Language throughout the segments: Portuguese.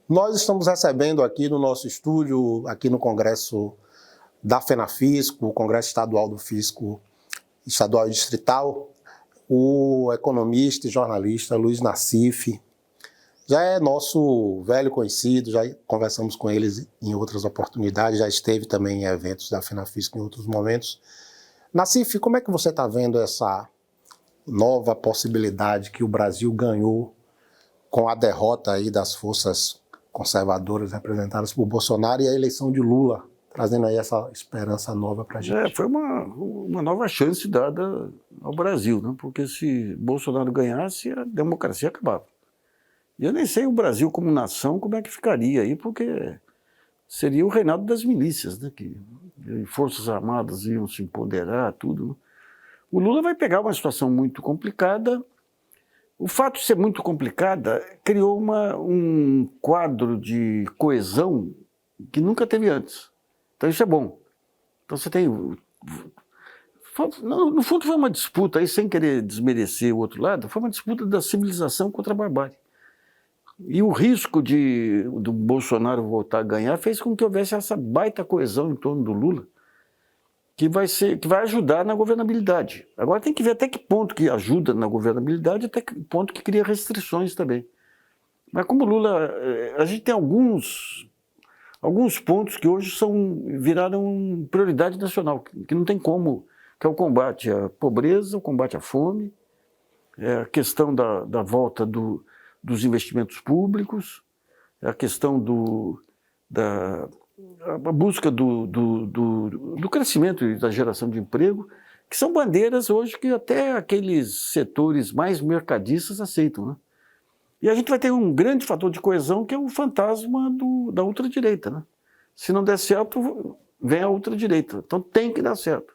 Nós estamos recebendo aqui no nosso estúdio, aqui no Congresso da FENAFISCO, o Congresso Estadual do Fisco Estadual e Distrital, o economista e jornalista Luiz Nassif. Já é nosso velho conhecido, já conversamos com eles em outras oportunidades, já esteve também em eventos da FENAFISCO em outros momentos. Nassif, como é que você está vendo essa nova possibilidade que o Brasil ganhou com a derrota aí das forças conservadoras representadas por Bolsonaro e a eleição de Lula, trazendo aí essa esperança nova para a gente? Foi uma nova chance dada ao Brasil, né? Porque se Bolsonaro ganhasse, a democracia acabava. E eu nem sei o Brasil como nação como é que ficaria aí, porque seria o reinado das milícias, né? Que forças armadas iam se empoderar, tudo. O Lula vai pegar uma situação muito complicada. O fato de ser muito complicada criou um quadro de coesão que nunca teve antes. Então isso é bom. Então você tem... No fundo foi uma disputa, aí, sem querer desmerecer o outro lado, foi uma disputa da civilização contra a barbárie. E o risco do Bolsonaro voltar a ganhar fez com que houvesse essa baita coesão em torno do Lula, que vai ajudar na governabilidade. Agora tem que ver até que ponto que ajuda na governabilidade, até que ponto que cria restrições também. Mas como Lula, a gente tem alguns pontos que hoje viraram prioridade nacional, que não tem como, que é o combate à pobreza, o combate à fome, a questão da volta dos investimentos públicos, a questão a busca do crescimento e da geração de emprego, que são bandeiras hoje que até aqueles setores mais mercadistas aceitam, né? E a gente vai ter um grande fator de coesão, que é o fantasma da ultradireita, né? Se não der certo, vem a ultradireita. Então tem que dar certo.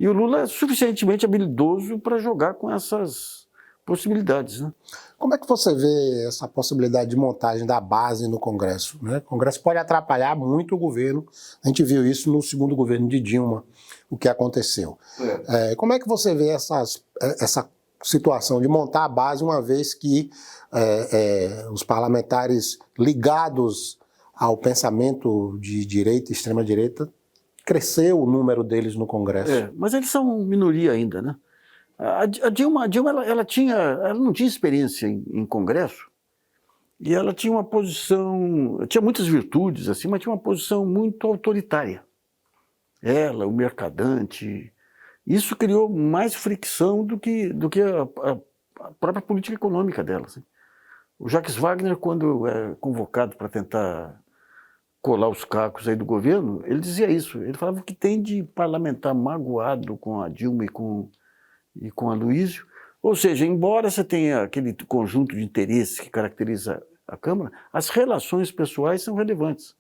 E o Lula é suficientemente habilidoso para jogar com essas possibilidades, né? Como é que você vê essa possibilidade de montagem da base no Congresso, né? O Congresso pode atrapalhar muito o governo. A gente viu isso no segundo governo de Dilma, o que aconteceu. Como é que você vê essa situação de montar a base, uma vez que os parlamentares ligados ao pensamento de direita e extrema-direita, cresceu o número deles no Congresso? Mas eles são minoria ainda, né? A Dilma ela não tinha experiência em Congresso, e ela tinha uma posição, tinha muitas virtudes, assim, mas tinha uma posição muito autoritária. Ela, o mercadante, isso criou mais fricção do que a própria política econômica dela, assim. O Jacques Wagner, quando é convocado para tentar colar os cacos aí do governo, ele dizia isso. Ele falava que tem de parlamentar magoado com a Dilma e com a Luísio. Ou seja, embora você tenha aquele conjunto de interesses que caracteriza a Câmara, as relações pessoais são relevantes.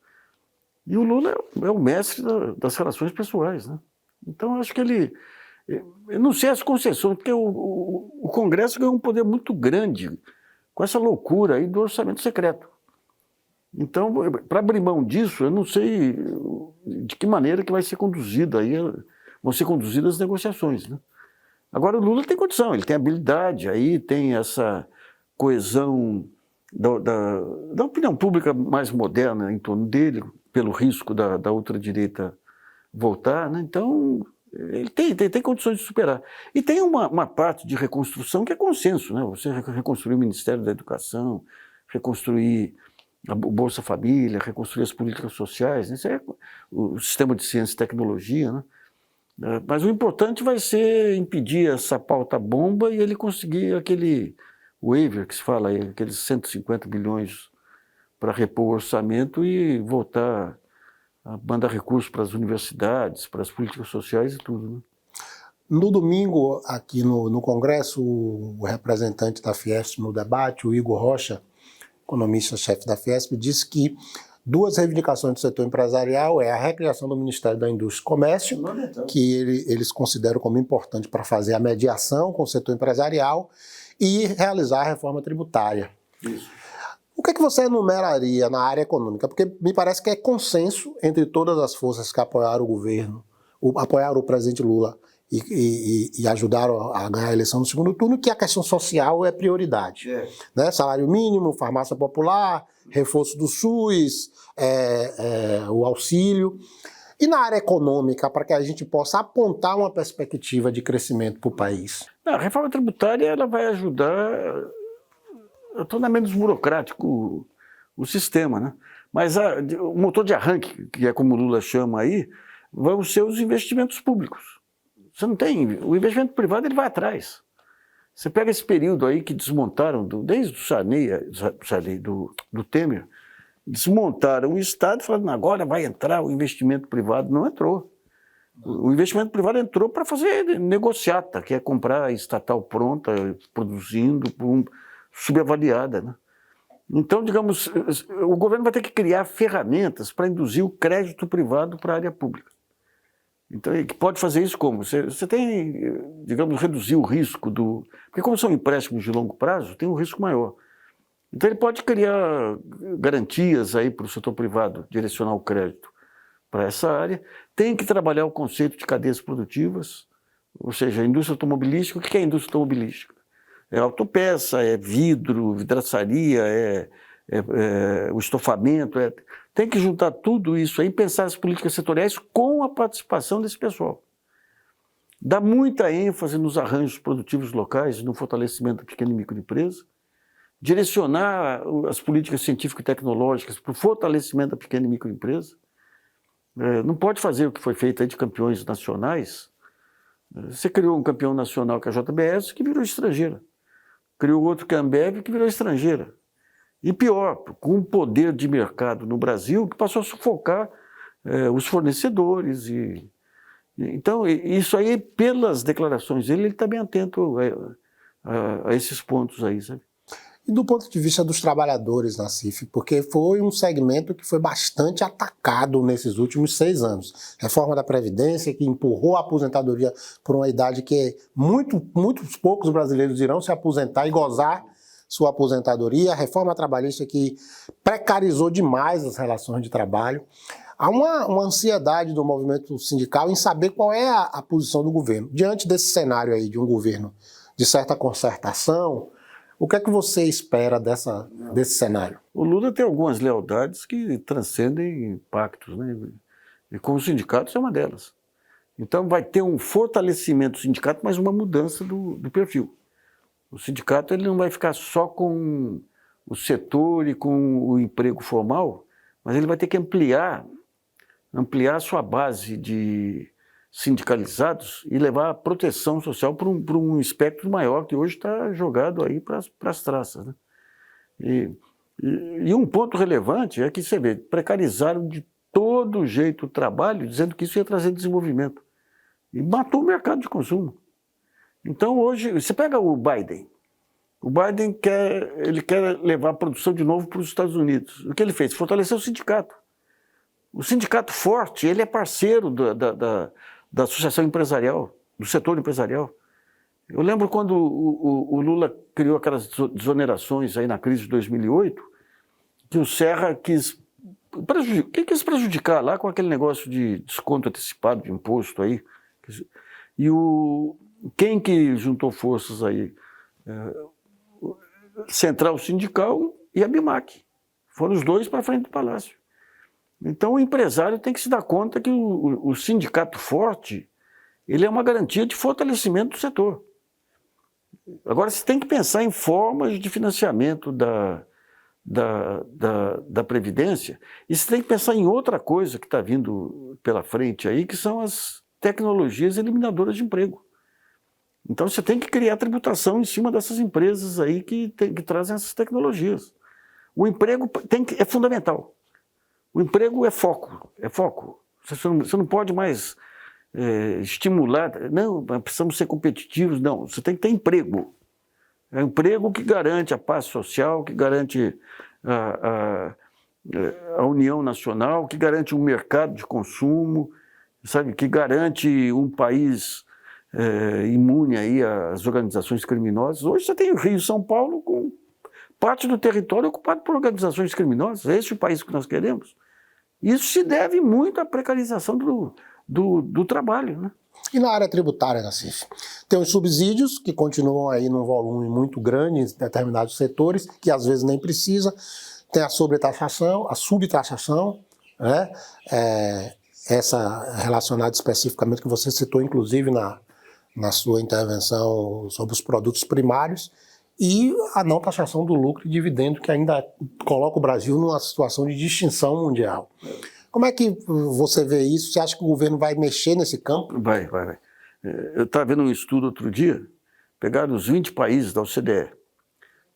E o Lula é o mestre das relações pessoais, né? Então, eu acho que eu não sei as concessões, porque o Congresso ganhou um poder muito grande com essa loucura aí do orçamento secreto. Então, para abrir mão disso, eu não sei de que maneira que vai ser conduzido aí, vão ser conduzidas as negociações, né? Agora, o Lula tem condição, ele tem habilidade, aí tem essa coesão da opinião pública mais moderna em torno dele, pelo risco da ultradireita voltar, né? Então, ele tem condições de superar. E tem uma parte de reconstrução que é consenso, né? Você reconstruir o Ministério da Educação, reconstruir o Bolsa Família, reconstruir as políticas sociais, né? Isso é o sistema de ciência e tecnologia, né? Mas o importante vai ser impedir essa pauta bomba e ele conseguir aquele waiver que se fala aí, aqueles 150 bilhões para repor o orçamento e voltar a mandar recursos para as universidades, para as políticas sociais e tudo, né? No domingo, aqui no Congresso, o representante da Fiesp no debate, o Igor Rocha, economista-chefe da Fiesp, disse que duas reivindicações do setor empresarial é a recriação do Ministério da Indústria e Comércio, que eles consideram como importante para fazer a mediação com o setor empresarial, e realizar a reforma tributária. Isso. O que é que você enumeraria na área econômica? Porque me parece que é consenso entre todas as forças que apoiaram o governo, apoiaram o presidente Lula e ajudaram a ganhar a eleição no segundo turno, que a questão social é prioridade. Né? Salário mínimo, farmácia popular, reforço do SUS, o auxílio. E na área econômica, para que a gente possa apontar uma perspectiva de crescimento para o país? A reforma tributária ela vai ajudar a tornar menos burocrático o sistema, né? Mas o motor de arranque, que é como o Lula chama aí, vão ser os investimentos públicos. Você não tem... O investimento privado ele vai atrás. Você pega esse período aí que desmontaram, desde o Sarney, do Temer, desmontaram o Estado falando agora vai entrar o investimento privado. Não entrou. O investimento privado entrou para fazer negociata, que é comprar a estatal pronta, produzindo, subavaliada, né? Então, digamos, o governo vai ter que criar ferramentas para induzir o crédito privado para a área pública. Então, ele pode fazer isso como? Você tem, digamos, reduzir o risco do... Porque como são empréstimos de longo prazo, tem um risco maior. Então, ele pode criar garantias aí para o setor privado, direcionar o crédito para essa área. Tem que trabalhar o conceito de cadeias produtivas, ou seja, a indústria automobilística. O que é a indústria automobilística? É autopeça, é vidro, vidraçaria, o estofamento. Tem que juntar tudo isso aí e pensar as políticas setoriais com a participação desse pessoal. Dá muita ênfase nos arranjos produtivos locais, no fortalecimento da pequena e microempresa, direcionar as políticas científicas e tecnológicas para o fortalecimento da pequena e microempresa. Não pode fazer o que foi feito aí de campeões nacionais. Você criou um campeão nacional que é a JBS, que virou estrangeira. Criou outro que é a Ambev, que virou estrangeira. E pior, com um poder de mercado no Brasil que passou a sufocar os fornecedores. Então, isso aí, pelas declarações dele, ele está bem atento a esses pontos aí, sabe? E do ponto de vista dos trabalhadores na CIF, porque foi um segmento que foi bastante atacado nesses últimos 6 anos. Reforma da Previdência, que empurrou a aposentadoria por uma idade que muitos poucos brasileiros irão se aposentar e gozar sua aposentadoria. A reforma trabalhista que precarizou demais as relações de trabalho. Há uma ansiedade do movimento sindical em saber qual é a posição do governo. Diante desse cenário aí de um governo de certa concertação, o que é que você espera desse cenário? O Lula tem algumas lealdades que transcendem pactos, né? E com os sindicatos é uma delas. Então vai ter um fortalecimento do sindicato, mas uma mudança do perfil. O sindicato ele não vai ficar só com o setor e com o emprego formal, mas ele vai ter que ampliar a sua base de sindicalizados e levar a proteção social para um espectro maior que hoje está jogado aí para as traças, né? E um ponto relevante é que você vê, precarizaram de todo jeito o trabalho, dizendo que isso ia trazer desenvolvimento. E matou o mercado de consumo. Então hoje, você pega o Biden quer levar a produção de novo para os Estados Unidos. O que ele fez? Fortaleceu o sindicato. O sindicato forte, ele é parceiro da associação empresarial, do setor empresarial. Eu lembro quando o Lula criou aquelas desonerações aí na crise de 2008, que o Serra quis prejudicar lá com aquele negócio de desconto antecipado de imposto aí. E quem que juntou forças aí? Central Sindical e a BIMAC. Foram os dois para frente do Palácio. Então o empresário tem que se dar conta que o sindicato forte, ele é uma garantia de fortalecimento do setor. Agora você tem que pensar em formas de financiamento da Previdência, e você tem que pensar em outra coisa que está vindo pela frente aí, que são as tecnologias eliminadoras de emprego. Então você tem que criar tributação em cima dessas empresas aí que trazem essas tecnologias. O emprego é fundamental. O emprego é foco. Você não pode mais estimular, não, precisamos ser competitivos, não. Você tem que ter emprego. É um emprego que garante a paz social, que garante a união nacional, que garante um mercado de consumo, sabe, que garante um país imune aí às organizações criminosas. Hoje você tem o Rio e São Paulo com parte do território ocupado por organizações criminosas. Esse é o país que nós queremos. Isso se deve muito à precarização do trabalho, né? E na área tributária, Nassif? Tem os subsídios, que continuam aí num volume muito grande em determinados setores, que às vezes nem precisa. Tem a sobretaxação, a subtaxação, né? Essa relacionada especificamente que você citou, inclusive, na sua intervenção sobre os produtos primários, e a não taxação do lucro e dividendo, que ainda coloca o Brasil numa situação de distinção mundial. Como é que você vê isso? Você acha que o governo vai mexer nesse campo? Vai. Eu estava vendo um estudo outro dia, pegaram os 20 países da OCDE.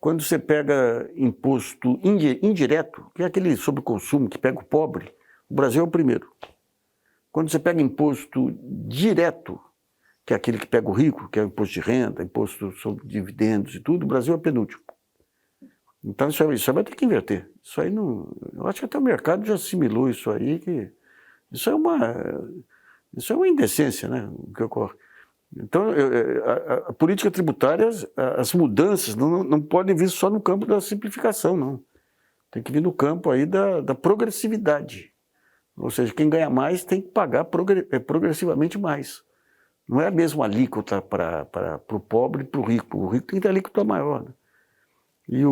Quando você pega imposto indireto, que é aquele sobre consumo que pega o pobre, o Brasil é o primeiro. Quando você pega imposto direto, que é aquele que pega o rico, que é o imposto de renda, imposto sobre dividendos e tudo, o Brasil é o penúltimo. Então isso aí vai ter que inverter. Isso aí não. Eu acho que até o mercado já assimilou isso aí, que isso é uma indecência, né, o que ocorre. Então, a política tributária, as mudanças não podem vir só no campo da simplificação, não. Tem que vir no campo aí da progressividade. Ou seja, quem ganha mais tem que pagar progressivamente mais. Não é a mesma alíquota para o pobre e para o rico. O rico tem que ter alíquota maior, né? E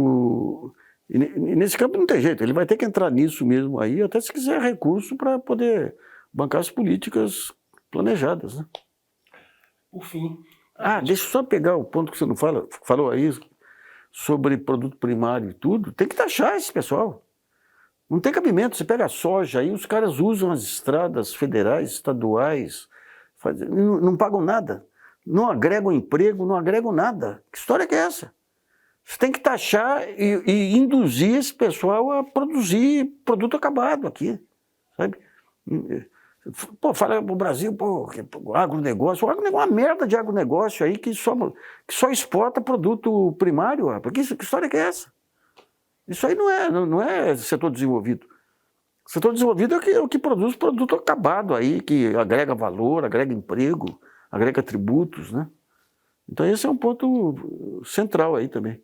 nesse campo não tem jeito, ele vai ter que entrar nisso mesmo aí, até se quiser recurso para poder bancar as políticas planejadas, né? Por fim. Deixa eu só pegar o ponto que você não falou aí, sobre produto primário e tudo, tem que taxar esse pessoal. Não tem cabimento, você pega a soja aí, os caras usam as estradas federais, estaduais, não pagam nada, não agregam emprego, não agregam nada. Que história que é essa? Você tem que taxar e induzir esse pessoal a produzir produto acabado aqui, sabe? Pô, fala pro Brasil, agronegócio. O agronegócio é uma merda de agronegócio aí que só exporta produto primário. Porque que história que é essa? Isso aí não é setor desenvolvido. Setor desenvolvido é o que produz produto acabado aí, que agrega valor, agrega emprego, agrega tributos, né? Então esse é um ponto central aí também.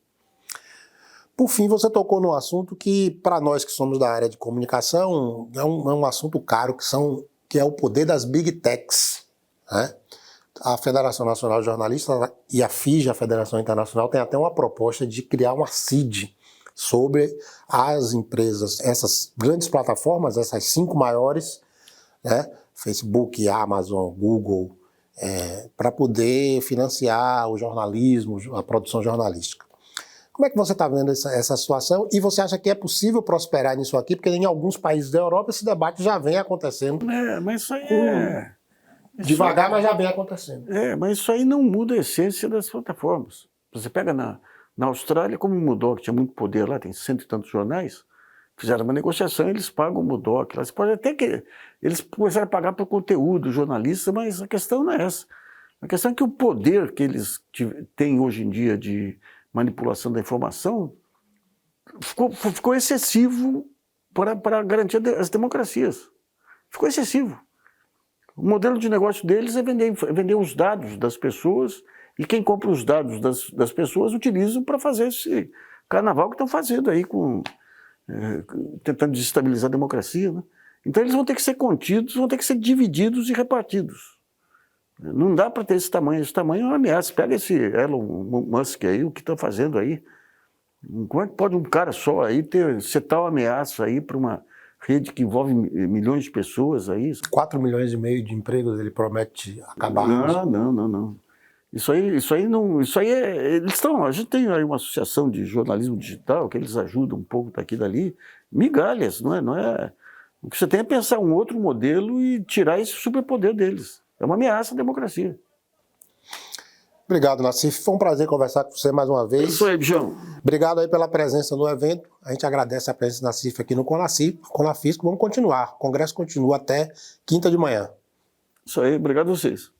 Por fim, você tocou num assunto que, para nós que somos da área de comunicação, é um assunto caro, que é o poder das Big Techs, né? A Federação Nacional de Jornalistas e a FIJ, a Federação Internacional, tem até uma proposta de criar uma CID sobre as empresas, essas grandes plataformas, essas 5 maiores, né? Facebook, Amazon, Google, para poder financiar o jornalismo, a produção jornalística. Como é que você está vendo essa situação? E você acha que é possível prosperar nisso aqui? Porque em alguns países da Europa esse debate já vem acontecendo. Mas isso aí devagar, mas já vem acontecendo. Mas isso aí não muda a essência das plataformas. Você pega na Austrália, como o Murdoch tinha muito poder lá, tem 100 e tantos jornais, fizeram uma negociação, eles pagam o Murdoch. Eles podem até que eles começaram a pagar por conteúdo, jornalista, mas a questão não é essa. A questão é que o poder que eles têm hoje em dia de manipulação da informação ficou excessivo para garantir as democracias. Ficou excessivo. O modelo de negócio deles é vender os dados das pessoas, e quem compra os dados das pessoas utilizam para fazer esse carnaval que estão fazendo aí, tentando desestabilizar a democracia, né? Então eles vão ter que ser contidos, vão ter que ser divididos e repartidos. Não dá para ter esse tamanho é uma ameaça. Pega esse Elon Musk aí, o que está fazendo aí. Como é que pode um cara só aí ser tal ameaça aí para uma rede que envolve milhões de pessoas aí? 4,5 milhões de empregos ele promete acabar. Não. Isso aí não. A gente tem aí uma associação de jornalismo digital que eles ajudam um pouco daqui e dali. Migalhas, não é. O que você tem é pensar um outro modelo e tirar esse superpoder deles. É uma ameaça à democracia. Obrigado, Nassif. Foi um prazer conversar com você mais uma vez. Isso aí, Bijão. Obrigado aí pela presença no evento. A gente agradece a presença do Nassif aqui no Conafisco. Vamos continuar. O congresso continua até quinta de manhã. Isso aí, obrigado a vocês.